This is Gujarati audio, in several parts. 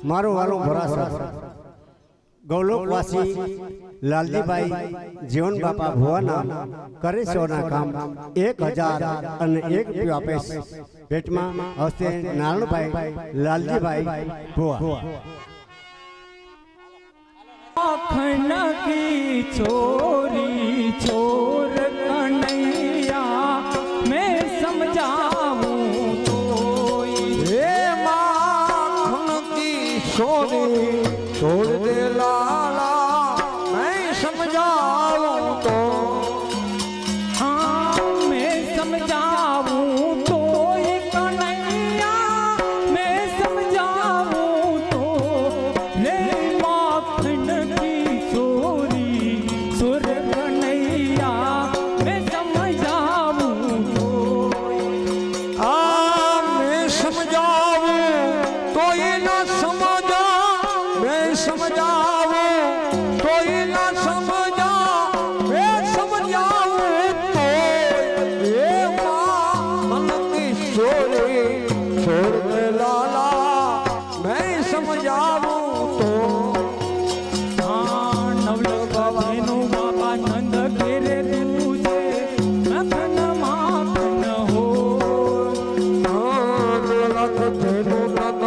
मारो वालो भरासर गौलोकवासी लालजीभाई जीवन बापा भुवाना करे सोना काम 1001 आपे पेट में हस्ते नारायणभाई लालजीभाई भुवा आखन की छोरी छोर कन्हैया मैं समझाऊं तो हे माखन की छोरी छोड़ दे लाला मैं समझाऊं तो हाँ मैं समझाऊं तो कन्हैया मैं समझाऊं तो रे माखन की छोरी सुर कन्हैया मैं समझाऊं तो मैं समझाऊं तो ये ना समझा मैं समझाऊं तो ये ना समझा मैं समझाऊं तो ये मन की छोरी छोड़ दे लाला मैं समझाऊं तो हाँ नवलोक धेनु बाबा नंद घेरे तुझे मखन माखन हो लख धेनु नंद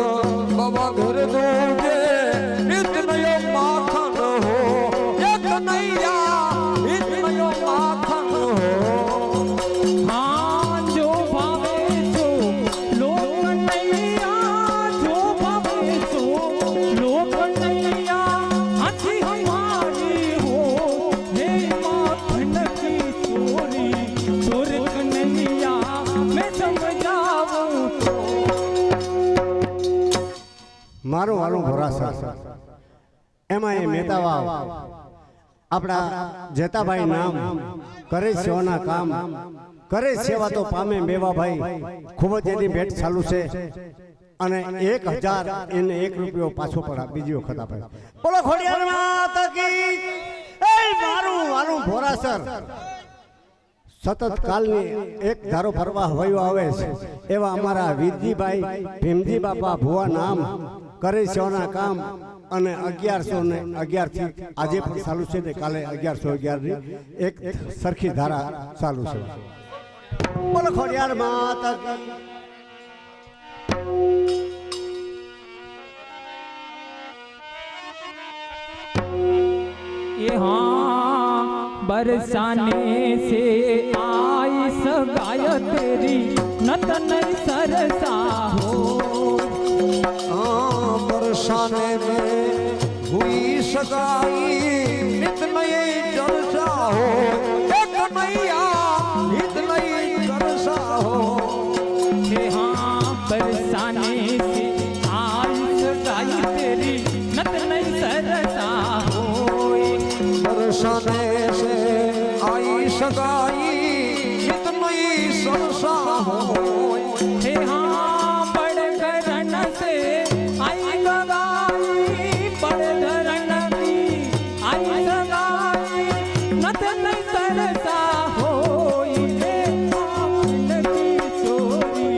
बाबा घर दूजे इतनयो माखन हो एक नैया इतनयो माखन हो हाँ जो भावे सो लोक नैया जो भावे सो लोक नैया अच्छी हमारी हो हे माखन की चोरी चोर कन्हैया मैं समझाऊं तो मारो वालो भरासर एमा ए मेतावा अपना जेताभाई नाम करे सेवाना काम करे सेवा तो पामे मेवा भाई खूब ज एनी भेट चालू छे અને 1001 રૂપિયો પાછો પડા બીજી વખત આપે બોલો ખોડિયાર માતા की એ મારું વાલું ભોરાસર સતત કાલની એક ધારો ફરવા હવાયો આવે છે એવા અમારા વીરજીભાઈ ભીમજી બાપા ભુવા નામ કરે સેવાના કામ અને 1111 થી આજે પણ ચાલુ છે ને કાલે 1111 ની એક સરખી ધારા ચાલુ છે બોલો ખોડિયાર માતા की ये हाँ बरसाने से आई सगाय तेरी नतन सरसा हो बरसाने में हुई सगाई नित नई जलसा हो एक नैया नित नई जलसा हो हे हाँ बरसाने से आई सगाय तेरी नतन सरसा हो बरसाने से आई सगाई नित नई सरसा हो हे हाँ बड़ घरन से आई सगाई बड़ घरन की आई सगाई नत नहीं सरसा हो ये माखन की चोरी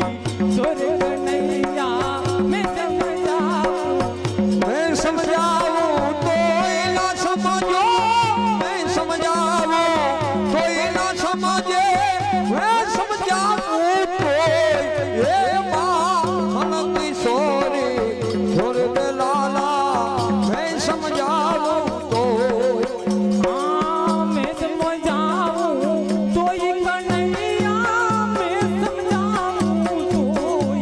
चोर कन्हैया मैं समझाऊं तो ये ना समझो मैं समझाऊं तो ये ना समझे मैं समझाऊं तो ये माखन की छोरी छोड़ दे लाला मैं समझाऊं तो हाँ मैं समझाऊं तो ये कन्हैया मैं समझाऊं तो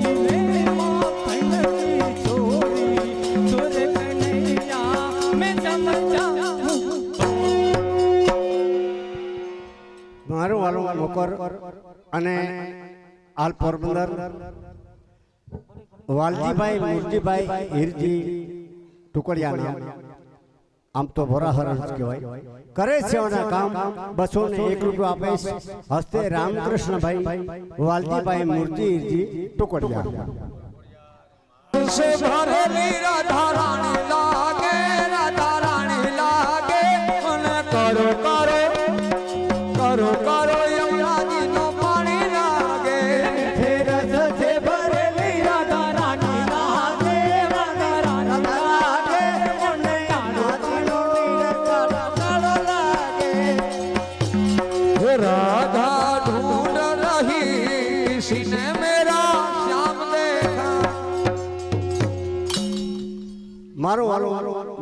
ये माखन की चोरी चोर कन्हैया मैं समझाऊं મારું વાલું મોકર અને હાલ પોરબંદર વાલજીભાઈ મૂર્તિભાઈ હીરજી ટુકડિયા નામ આમ તો ભોરાહર જ કહેવાય કરે સેવાના કામ 201 રૂપિયા આપે હસ્તે રામકૃષ્ણભાઈ વાલજીભાઈ મૂર્તિ હીરજી ટુકડિયા से भरेली राधा रानी लागे मन करो करो करो करो यमुना जी नो पानी लागे रस से भरेली राधा रानी लागे राधा रानी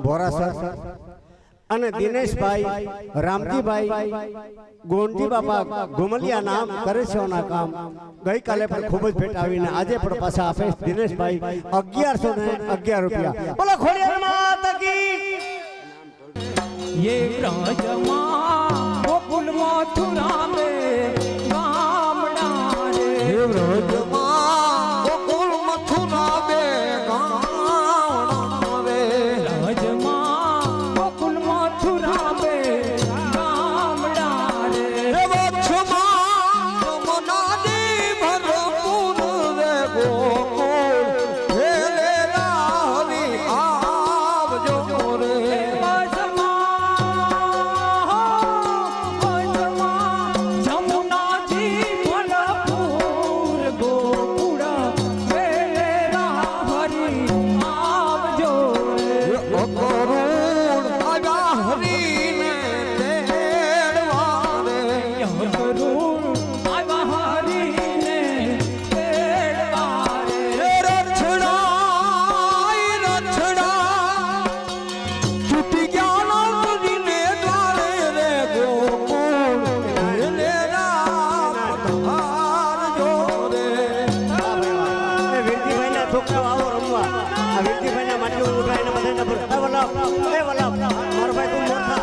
ભોરાસર અને દિનેશભાઈ રામજીભાઈ ગોંડી બાપા ગુમલિયા નામ કરે છે ઓના કામ ગઈકાલે પણ ખૂબ જ ભેટ આવીને આજે પણ પાછા આપે દિનેશભાઈ 1111 રૂપિયા બોલો ખોડિયાર માતા કી ये ब्रजमा गोकुल मथुरा में गामड़ा रे હે વ્રજમાં ગોકુલ મથુરા બે ગામડા રે ब्रजमा गोकुल मथुरा में गामड़ा रे હે વક્ષમાં જમનાદી ભરપૂર રે ગોકુળ હે રાહરી આવજો રે કરુણ આવ્યા હરીને તેડવા રે રછડા છૂટી ગયા નદીને દ્વારે રે ગોકુળ હે રામ પધારજો રે એ વીરજીભાઈના છોકરાઓ આવો રમવા આ વીરજીભાઈના માટલું ઉઠાઈને બધાને એ વલ્લભ મારો ભાઈ તું મોટા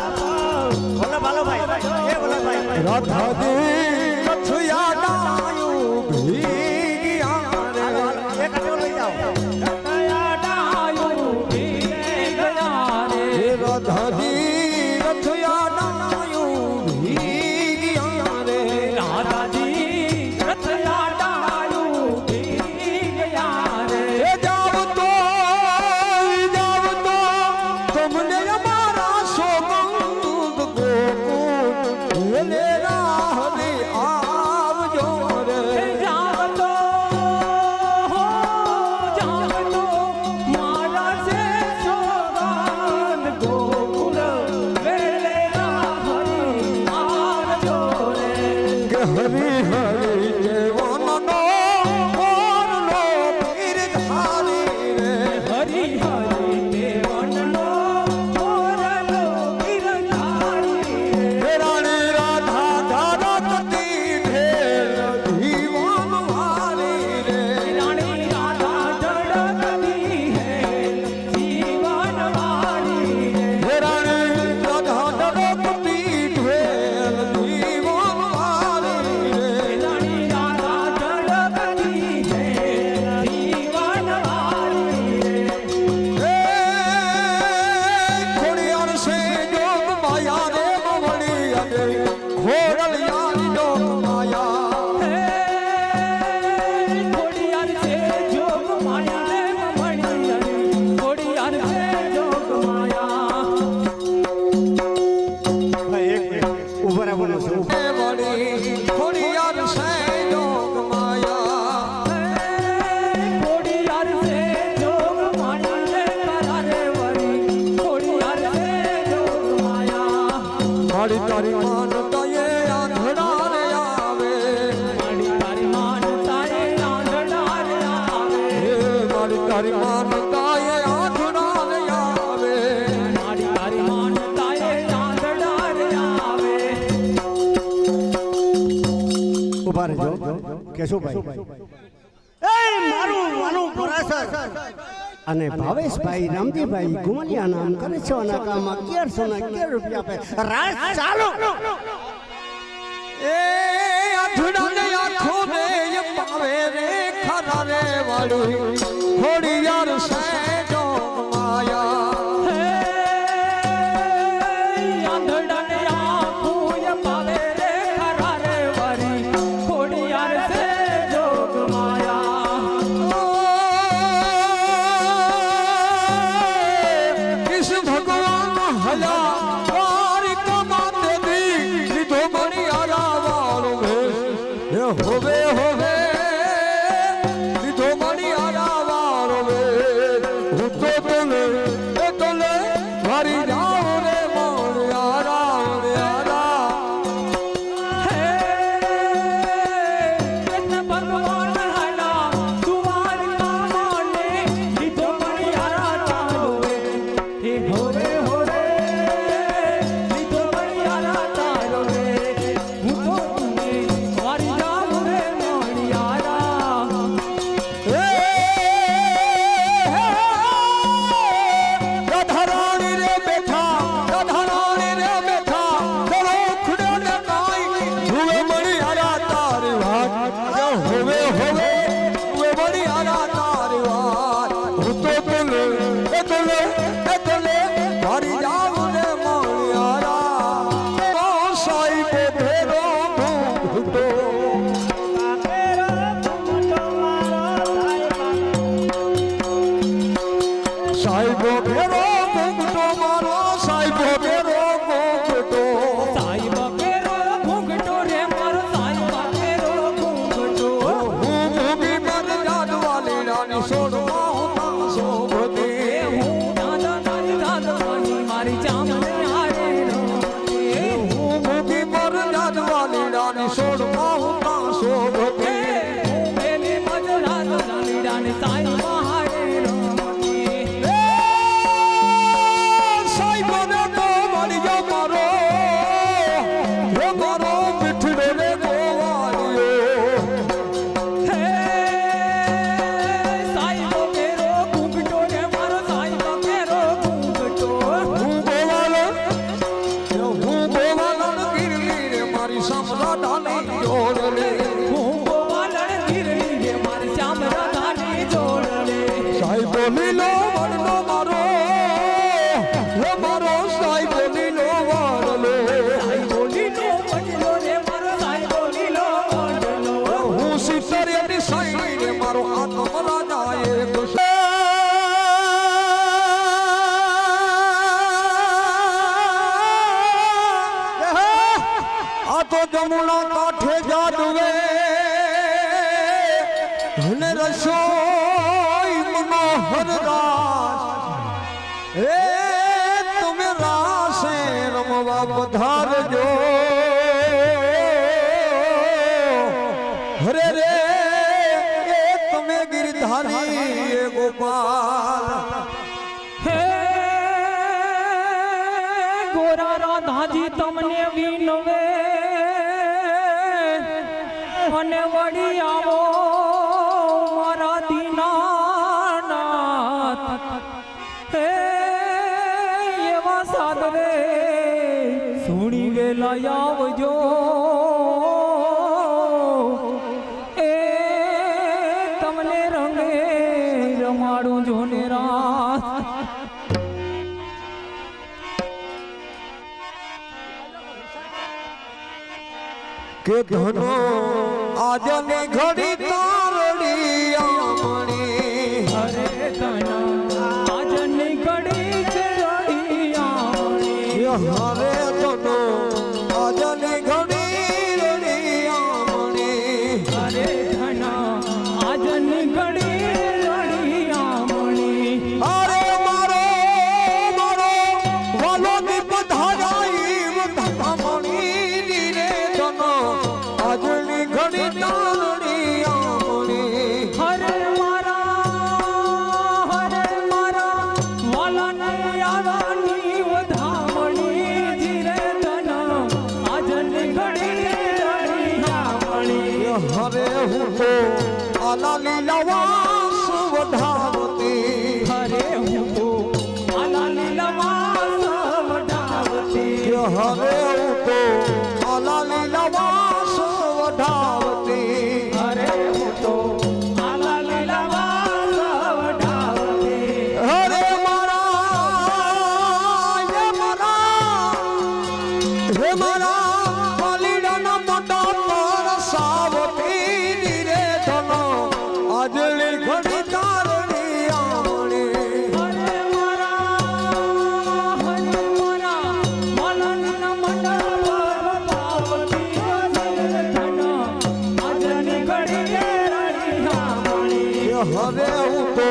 વલ્લભ હાલો ભાઈ એ વલ્લભભાઈ રાધાજી રથયાડાયું ભીગ્યા રે એ કટો લઈ જાઓ હે રાધાજી રથયાડાયું ભીગ્યા રે એ જાવ તો તમને અમારા સોગંદ ગોકુળ હે રાહરી આવજો રે કે હરી હરી દેવનનો મોરનો પીર ધારી રે હરી હરી દેવનનો મોરલો ગિરધારી હે રાણી રાધા ધરતી ઢેર જીવન વારી રે રાણી રાધા ધડકતી હે જીવન વાળી હે રાણી રાધા ધરતી ઢેર જીવન વારી રે રાણી રાધા ધડકતી હે જીવન વાળી હે ખોડિયાર સે જોગ માયા રે મવડી અડે ખોડલ યારી જોગ માયા ખોડિયાર છે જોગ માયા રે મણી ખોડિયાર છે જોગ માયા ભાઈ એક મિનિટ ઉભા રહો બોલો છું હે વળી ખોડિયાર સે જોગ માયા ખોડિયાર છે જોગ માયા રે કરારે વરી ખોડિયાર છે જોગ માયા મારી તારી માનતા એ આંધળા રે આવે મારી તારી માનતા એ આંધળા રે આવે હે મારી તારી માનતા એ આંધળા રે આવે મારી તારી માનતા એ આંધળા રે આવે ઉભા રહેજો કેશુભાઈ એ મારું માનું ભોરાસર અને ભાવેશભાઈ રામજીભાઈ ગુમલિયા નામ કરે છે ઓના કામ 1111 રૂપિયા આપે રાસ ચાલો એ આંધળા ને આંખો ને એ પાવે રે ખરા રે વાળી ખોડિયાર સે જોગ માયા આંધળા ને આંખું એ પાવે રે ખરા રે વરી ખોડિયાર છે જોગ માયા કૃષ્ણ ભગવાન હલા દ્વારિકા માતે દી લીધો મણી આરા વાળો ભેસ હે હોવે હોવે લીધો મણી આરા વાળો ભેસ સાહેબો ઘેરો ઘૂંઘટો મારો સાહેબો ઘેરો ઘૂંઘટો સાહેબ કેરો ઘૂંઘટો રે મારો સાહેબ કેરો ઘૂંઘટો હું ભૂમિ પર જાદવાલી રાની સોડમાં હું તાસો ભતી હું દાદા દાદી દાદાની મારી ચામડે હારે રમે હું ભૂમિ પર જાદવાલી રાની સોડમાં હું તાસો ભતી હું પેલી મજરાત દાલીડાને સાઈ હારે રમે સાહેબને તો મળી જા મારો હે મારો મીઠડો રે ગોવાળિયો હે સાહેબ કેરો ઘૂંઘટો રે મારો સાહેબ કેરો ઘૂંઘટો હું ગોવાળણ ગીરલી રે મારી સમરાધાની જોડલે હું ગોવાલણ ગીરડી રે મારી ચામડા ધાની જોડલે સાહેબો લીલો વડલો મારો હે મારો સાહેબો લીલો વડલો સાઈ બોલીનો વડલો રે મારો સાઈ બોલીનો વડલો હું સિતરેની સાઈ રે મારો આત્મ રાજા એક આ તો જમુના કાંઠે જાદવે અને રસોઈ મનોહર રાસ એ તમે રાસે રમવા પધારજો હરે રે એ તમે ગિરધારી એ ગોપાલ હે ગોરા રાધાજી તમને વિનવે અને વળી આવો મારા દીનાનાથ હે એવા સાદરે સુણી વેલા આવજો એ તમને રંગે રમાડું જોને રાત કે ધનો આજની ઘડી તારડી આમણી હરે ધના આજની ઘડી છે રડી આવણી હરે ધનો આજની ઘડી રડી આમણી હરે ધના આજની ઘડી રડી આવણી અરે મારો મારો વાલો દીપ ધારાઈ મણી રે ધનો આજની ઘડી તારડી આમણી હરે મારા વાલાને યાદાની વધામણી ધીરે ધના આજની ઘડી રડી આવણી હરે હું તો આલા લીલાવાસ વધારતી હરે હું તો આલા લીલાવાસ વઢાવતી હરે હું તો આલા લીલાવાસ વધારતી હરે હું તો આલા લીલાવાસ વઢાવતી હરે મારા પાલીડાના મોટા પર સાવતી રે ધનો આજલી ઘડી તારણી આવણી હરે મારા વાલાના મંડળ પર પાવતી ધના આજની ઘડી રડી આવણી હરે હું તો